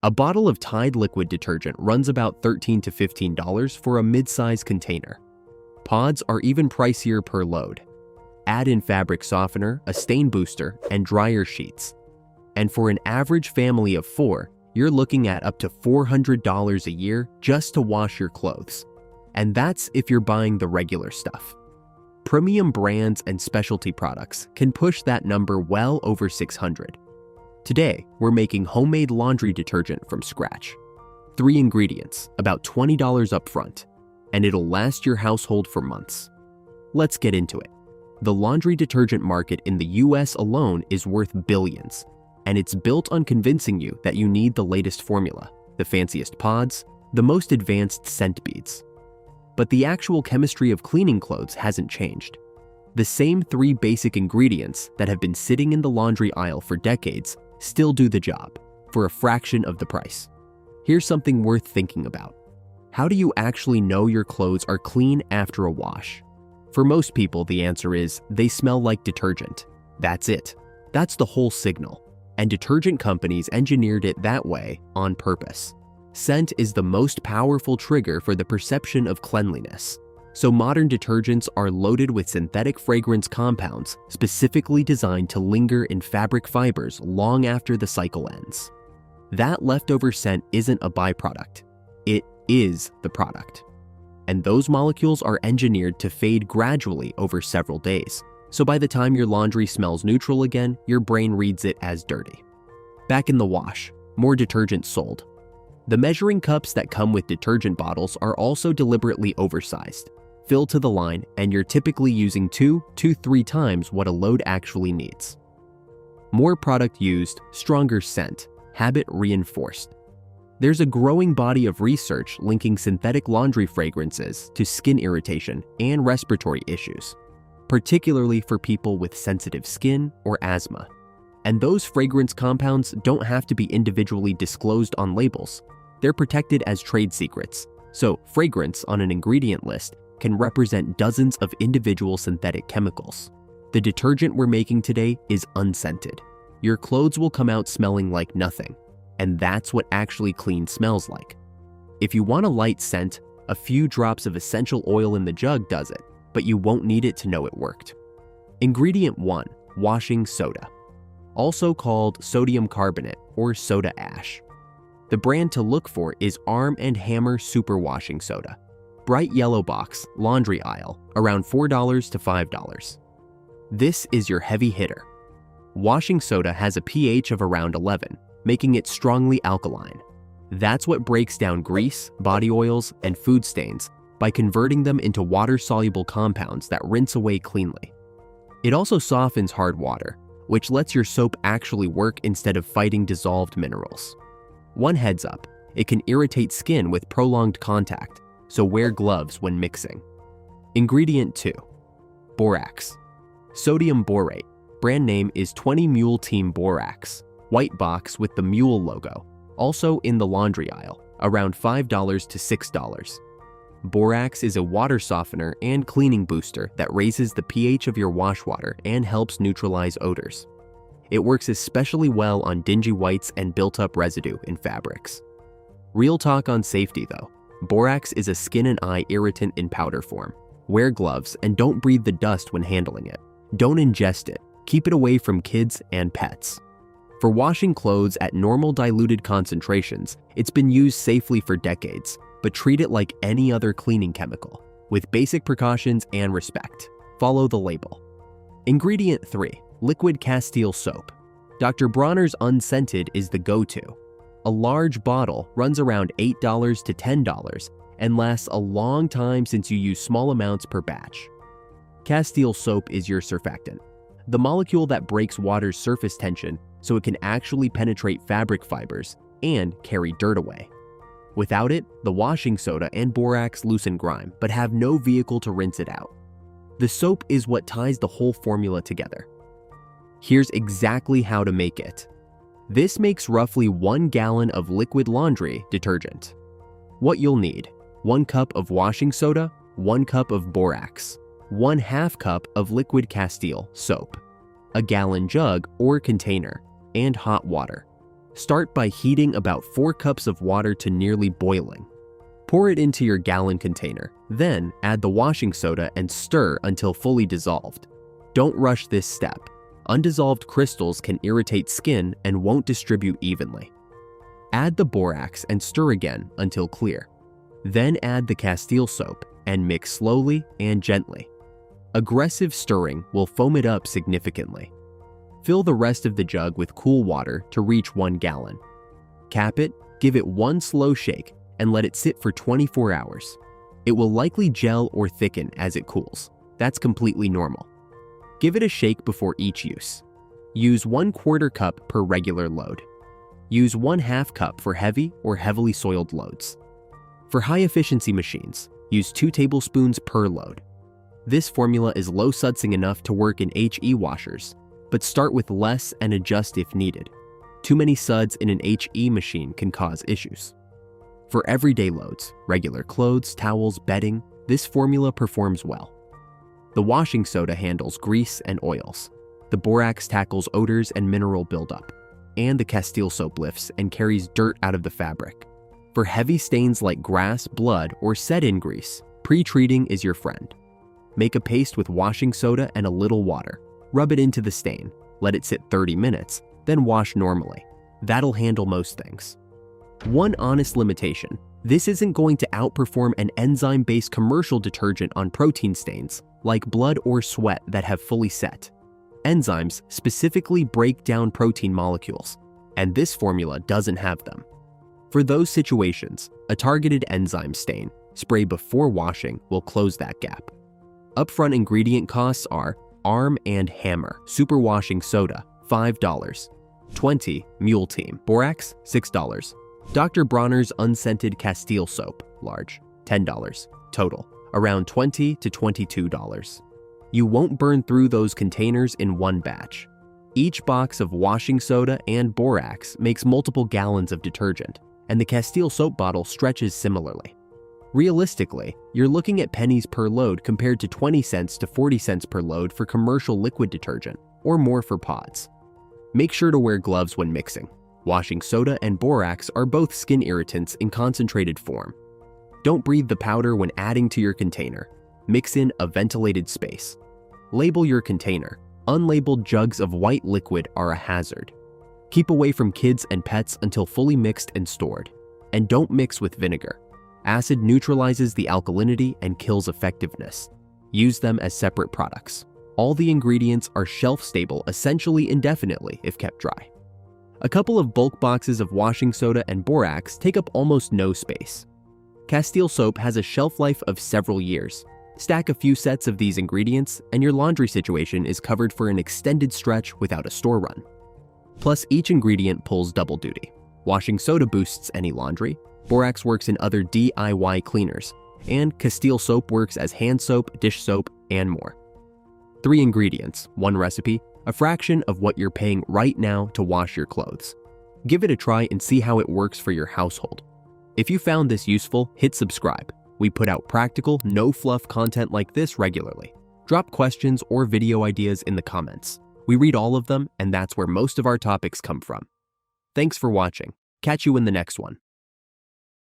A bottle of Tide liquid detergent runs about $13 to $15 for a mid-size container. Pods are even pricier per load. Add in fabric softener, a stain booster, and dryer sheets. And for an average family of 4, you're looking at up to $400 a year just to wash your clothes. And that's if you're buying the regular stuff. Premium brands and specialty products can push that number well over $600. Today, we're making homemade laundry detergent from scratch. 3 ingredients, about $20 up front, and it'll last your household for months. Let's get into it. The laundry detergent market in the US alone is worth billions, and it's built on convincing you that you need the latest formula, the fanciest pods, the most advanced scent beads. But the actual chemistry of cleaning clothes hasn't changed. The same 3 basic ingredients that have been sitting in the laundry aisle for decades still do the job, for a fraction of the price. Here's something worth thinking about. How do you actually know your clothes are clean after a wash? For most people, the answer is they smell like detergent. That's it. That's the whole signal. And detergent companies engineered it that way on purpose. Scent is the most powerful trigger for the perception of cleanliness. So modern detergents are loaded with synthetic fragrance compounds specifically designed to linger in fabric fibers long after the cycle ends. That leftover scent isn't a byproduct. It is the product. And those molecules are engineered to fade gradually over several days. So by the time your laundry smells neutral again, your brain reads it as dirty. Back in the wash, more detergent sold. The measuring cups that come with detergent bottles are also deliberately oversized, filled to the line, and you're typically using 2 to 3 times what a load actually needs. More product used, stronger scent, habit reinforced. There's a growing body of research linking synthetic laundry fragrances to skin irritation and respiratory issues, particularly for people with sensitive skin or asthma. And those fragrance compounds don't have to be individually disclosed on labels. They're protected as trade secrets, so fragrance on an ingredient list can represent dozens of individual synthetic chemicals. The detergent we're making today is unscented. Your clothes will come out smelling like nothing, and that's what actually clean smells like. If you want a light scent, a few drops of essential oil in the jug does it, but you won't need it to know it worked. Ingredient 1, washing soda, also called sodium carbonate or soda ash. The brand to look for is Arm & Hammer Super Washing Soda. Bright yellow box, laundry aisle, around $4 to $5. This is your heavy hitter. Washing soda has a pH of around 11, making it strongly alkaline. That's what breaks down grease, body oils, and food stains by converting them into water-soluble compounds that rinse away cleanly. It also softens hard water, which lets your soap actually work instead of fighting dissolved minerals. One heads up, it can irritate skin with prolonged contact, so wear gloves when mixing. Ingredient 2, borax. Sodium borate, brand name is 20 Mule Team Borax, white box with the mule logo, also in the laundry aisle, around $5 to $6. Borax is a water softener and cleaning booster that raises the pH of your wash water and helps neutralize odors. It works especially well on dingy whites and built-up residue in fabrics. Real talk on safety though. Borax is a skin and eye irritant in powder form. Wear gloves and don't breathe the dust when handling it. Don't ingest it. Keep it away from kids and pets. For washing clothes at normal diluted concentrations, it's been used safely for decades, but treat it like any other cleaning chemical, with basic precautions and respect. Follow the label. Ingredient 3, liquid Castile soap. Dr. Bronner's Unscented is the go-to. A large bottle runs around $8 to $10 and lasts a long time since you use small amounts per batch. Castile soap is your surfactant, the molecule that breaks water's surface tension so it can actually penetrate fabric fibers and carry dirt away. Without it, the washing soda and borax loosen grime but have no vehicle to rinse it out. The soap is what ties the whole formula together. Here's exactly how to make it. This makes roughly 1 gallon of liquid laundry detergent. What you'll need: 1 cup of washing soda, 1 cup of borax, 1/2 cup of liquid Castile soap, a gallon jug or container, and hot water. Start by heating about 4 cups of water to nearly boiling. Pour it into your gallon container, then add the washing soda and stir until fully dissolved. Don't rush this step. Undissolved crystals can irritate skin and won't distribute evenly. Add the borax and stir again until clear. Then add the Castile soap and mix slowly and gently. Aggressive stirring will foam it up significantly. Fill the rest of the jug with cool water to reach 1 gallon. Cap it, give it one slow shake, and let it sit for 24 hours. It will likely gel or thicken as it cools. That's completely normal. Give it a shake before each use. Use 1/4 cup per regular load. Use 1/2 cup for heavy or heavily soiled loads. For high-efficiency machines, use 2 tablespoons per load. This formula is low sudsing enough to work in HE washers, but start with less and adjust if needed. Too many suds in an HE machine can cause issues. For everyday loads, regular clothes, towels, bedding, this formula performs well. The washing soda handles grease and oils. The borax tackles odors and mineral buildup. And the Castile soap lifts and carries dirt out of the fabric. For heavy stains like grass, blood, or set-in grease, pre-treating is your friend. Make a paste with washing soda and a little water. Rub it into the stain, let it sit 30 minutes, then wash normally. That'll handle most things. One honest limitation: this isn't going to outperform an enzyme-based commercial detergent on protein stains, like blood or sweat that have fully set. Enzymes specifically break down protein molecules, and this formula doesn't have them. For those situations, a targeted enzyme stain spray before washing will close that gap. Upfront ingredient costs are Arm & Hammer Superwashing Soda, $5. 20 Mule Team Borax, $6. Dr. Bronner's Unscented Castile Soap, large, $10. Total, around $20 to $22. You won't burn through those containers in one batch. Each box of washing soda and borax makes multiple gallons of detergent, and the Castile soap bottle stretches similarly. Realistically, you're looking at pennies per load compared to 20 cents to 40 cents per load for commercial liquid detergent, or more for pods. Make sure to wear gloves when mixing. Washing soda and borax are both skin irritants in concentrated form. Don't breathe the powder when adding to your container. Mix in a ventilated space. Label your container. Unlabeled jugs of white liquid are a hazard. Keep away from kids and pets until fully mixed and stored. And don't mix with vinegar. Acid neutralizes the alkalinity and kills effectiveness. Use them as separate products. All the ingredients are shelf-stable essentially indefinitely if kept dry. A couple of bulk boxes of washing soda and borax take up almost no space. Castile soap has a shelf life of several years. Stack a few sets of these ingredients, and your laundry situation is covered for an extended stretch without a store run. Plus, each ingredient pulls double duty. Washing soda boosts any laundry, borax works in other DIY cleaners, and Castile soap works as hand soap, dish soap, and more. 3 ingredients, 1 recipe, a fraction of what you're paying right now to wash your clothes. Give it a try and see how it works for your household. If you found this useful, hit subscribe. We put out practical, no-fluff content like this regularly. Drop questions or video ideas in the comments. We read all of them, and that's where most of our topics come from. Thanks for watching. Catch you in the next one.